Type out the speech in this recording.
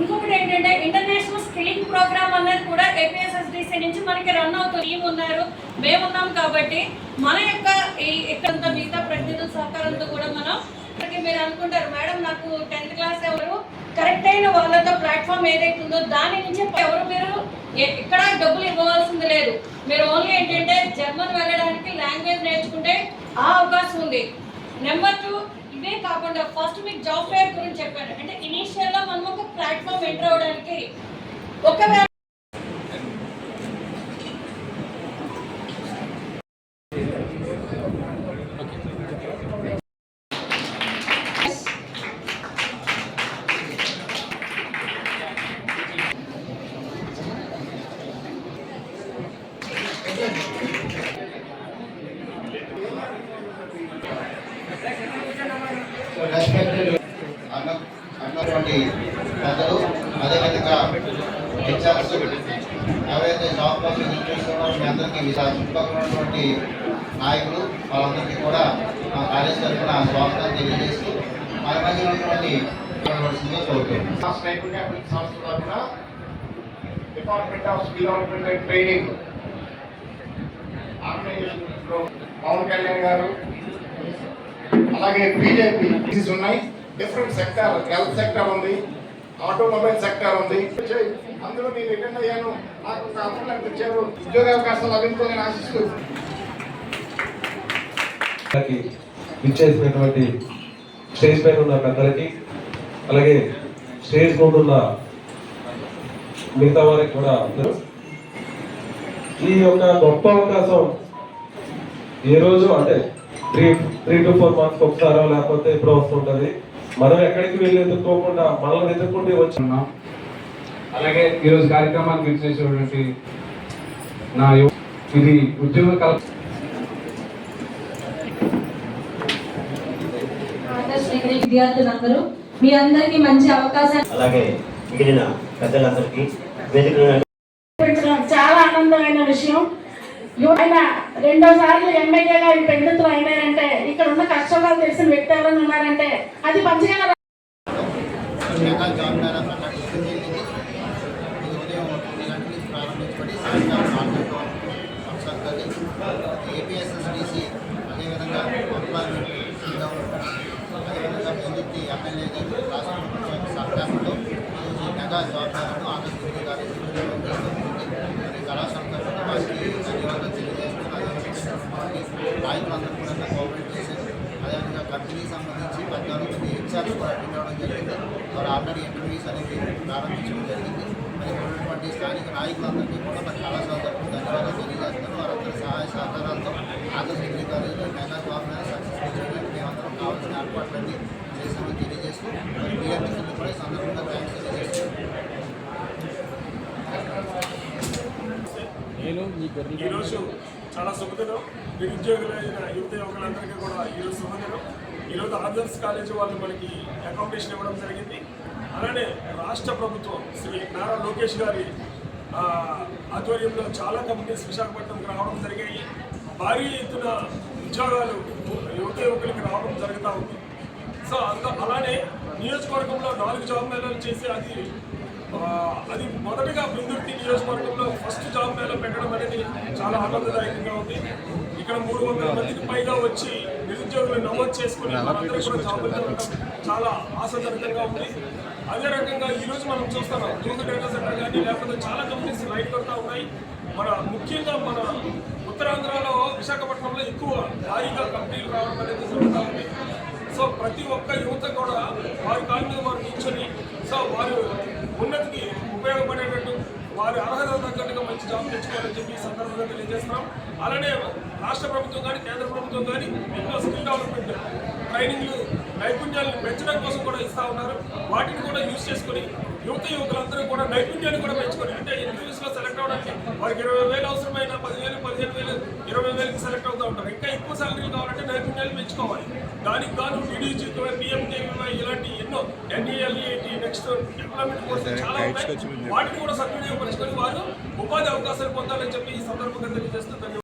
ఇంకొకటి ఏంటంటే international skilling programme అన్నది కూడా ఏపీఎస్ఎస్డిసి నుంచి మనకి రన్ అవుతుంది. టీం ఉన్నారు, మేమున్నాం కాబట్టి మన యొక్క ఇక్కడ మిగతా ప్రతినిధుల సహకారంతో కూడా మనం మీరు అనుకుంటారు మేడం నాకు 10th క్లాస్ ఎవరు కరెక్ట్ అయిన వాళ్ళతో ప్లాట్ఫామ్ ఏదైతే ఉందో దాని నుంచి ఎవరు మీరు ఎక్కడ డబ్బులు ఇవ్వవలసింది లేదు. మీరు ఓన్లీ ఏంటంటే జర్మన్ వెళ్ళడానికి లాంగ్వేజ్ నేర్చుకుంటే ఆ అవకాశం ఉంది. నెంబర్ 2 ఇవే కాకుండా ఫస్ట్ మీకు జాబ్ ఫేర్ గురించి చెప్పాను. అంటే ఇనీషియల్ గా మనం ఒక ప్లాట్ఫామ్ ఎంటర్ అవడానికి ఒకవేళ అన్నటువంటి పెద్దలు, అదేవిధంగా హెచ్ఆర్స్ ఎవరైతే జాబ్ కోసం చూస్తున్నారో మీ అందరికీ చుట్టుపక్కల ఉన్నటువంటి నాయకులు వాళ్ళందరికీ కూడా మా కాలేజ్ తరఫున స్వాగతం తెలియజేస్తూ మన మధ్య ఉన్నటువంటి department of skill development and training Pawan Kalyan garu, అలాగే బీజేపీ ఉన్నాయి. డిఫరెంట్ సెక్టర్, హెల్త్ సెక్టర్ ఉంది, ఆటోమొబైల్ సెక్టర్ ఉంది. అందులో నేను రిటర్న్ అయ్యాను, నాకు ఒక అపాయింట్మెంట్ ఇచ్చారు, ఉద్యోగ అవకాశాలు లభించాలని ఆశిస్తూ ఇచ్చేసినటువంటి స్టేజ్ పైన ఉన్న పెద్దలకి, అలాగే స్టేజ్ ముందు ఉన్న మిగతా వారికి కూడా ఈ యొక్క గొప్ప అవకాశం ఏ రోజు అంటే 3 to 4 months ఒకసారో లేకపోతే ఎప్పుడో వస్తుంటది. మనం ఎక్కడికి వెళ్ళి ఎదుర్కోకుండా మనల్ని ఎదుర్కొంటే వచ్చున్నాం. అలాగే ఈరోజు కార్యక్రమాన్ని విచ్చేసినటువంటి నా ఇది ఉద్యోగ విద్యార్థులందరూ మీ అందరికీ మంచి అవకాశాలు, అలాగే మిగిలిన పెద్దలందరికీ చాలా ఆనందమైన విషయం. ఆయన 2వ సార్లు ఎమ్మెల్యేగా ఈ పెద్దలు అయినారంటే ఇక్కడ ఉన్న కష్టకాలు తెలిసిన వ్యక్తి ఎవరైనా ఉన్నారంటే అది పంచగల ఏపీఎస్ఎస్డిసి అదేవిధంగా అదేవిధంగా పెందుర్తి ఎమ్మెల్యే గారు రాష్ట్ర సహకారంతో మెగా జాబ్ ఫేర్ను ఆగస్టు 8 తారీఖు కళాశాల తరఫున వారికి ధన్యవాదాలు తెలియజేస్తూ నాయకులందరూ కూడా కోఆపరేట్ చేశారు. అదేవిధంగా కంపెనీకి సంబంధించి 14 మంది హెచ్ఆర్స్ కూడా అటెండ్ అవ్వడం జరిగింది. వారు ఆల్రెడీ ఇంటర్వ్యూస్ అనేది ప్రారంభించడం జరిగింది. మరి ఉన్నటువంటి స్థానిక నాయకులందరికీ కూడా మన కళాశాల తరఫున ధన్యవాదాలు తెలియజేస్తున్నారు. వారందరి సహాయ సహకారాలతో ఆగస్టు 8 తారీఖు మెగా జాబ్ ఫేర్ సక్సెస్ఫుల్ చేయడానికి మేమందరం కావాల్సిన ఏర్పాట్లన్నీ చేశామని తెలియజేస్తూ మరి పిఎంసీని కూడా ఈ సందర్భంగా థ్యాంక్స్ తెలియజేస్తున్నాం. ఈరోజు చాలా శుభదినం. నిరుద్యోగులైన యువత యువకులందరికీ కూడా ఈరోజు శుభదినం. ఈరోజు ఆదర్శ్ కాలేజీ వాళ్ళు మనకి అకామిడేషన్ ఇవ్వడం జరిగింది. అలానే రాష్ట్ర ప్రభుత్వం శ్రీ నారా లోకేష్ గారి ఆధ్వర్యంలో చాలా కంపెనీస్ విశాఖపట్నంకి రావడం జరిగాయి. భారీ ఎత్తున ఉద్యోగాలు యువత యువకులకి రావడం జరుగుతూ ఉంది. సో అలానే నియోజకవర్గంలో 4 జాబ్ మేళాలు చేసి అది మొదటిగా పెందుర్తి నియోజకవర్గంలో ఫస్ట్ జాబ్ మేళా పెట్టడం అనేది చాలా ఆనందదాయకంగా ఉంది. ఇక్కడ 300 మందికి పైగా వచ్చి నిరుద్యోగులు నమోదు చేసుకుని మనందరూ కూడా జాబులు జరగడం చాలా ఆశాజనకంగా ఉంది. అదే రకంగా ఈరోజు మనం చూస్తున్నాం జూన్ డేటా సెంటర్ కానీ లేకపోతే చాలా కంపెనీస్ రైట్ కొడతా ఉన్నాయి. ముఖ్యంగా మన ఉత్తరాంధ్రలో విశాఖపట్నంలో ఎక్కువ భారీగా కంపెనీలు రావడం అనేది జరుగుతూ ఉంది. సో ప్రతి ఒక్క యువత కూడా వారి కాళ్ళ మీద వారు నిల్చొని వారు ఉన్నతికి ఉపయోగపడేటట్టు వారి అర్హత తగ్గట్టుగా మంచి జాబ్ తెచ్చుకోవాలని చెప్పి ఈ సందర్భంగా తెలియజేస్తున్నాం. అలానే రాష్ట్ర ప్రభుత్వం కానీ కేంద్ర ప్రభుత్వం కానీ ఎన్నో స్కిల్ డెవలప్మెంట్ ట్రైనింగ్లు నైపుణ్యాలను పెంచడం కోసం కూడా ఇస్తూ ఉన్నారు. వాటిని కూడా యూజ్ చేసుకుని యువకులందరూ కూడా నైపుణ్యాన్ని కూడా పెంచుకొని అంటే ఇంటర్వ్యూస్లో సెలెక్ట్ అవ్వడానికి వారికి 20,000 అవసరమైన 10,000, 15,000, 20,000కి సెలెక్ట్ అవుతూ ఉంటారు. ఇంకా ఎక్కువ శాలరీలు కావాలంటే నైపుణ్యాలు పెంచుకోవాలి. దానికి గాను DDG, PMKVY ఇలాంటి ఎన్నో NELET నెక్స్ట్ ఎంప్లాయ్మెంట్ కోర్సులు చాలా ఉన్నాయి. వాటిని కూడా సద్వినియోగపరుచుకొని వారు ఉపాధి అవకాశాలు పొందాలని చెప్పి ఈ సందర్భంగా తెలియజేస్తున్నారు.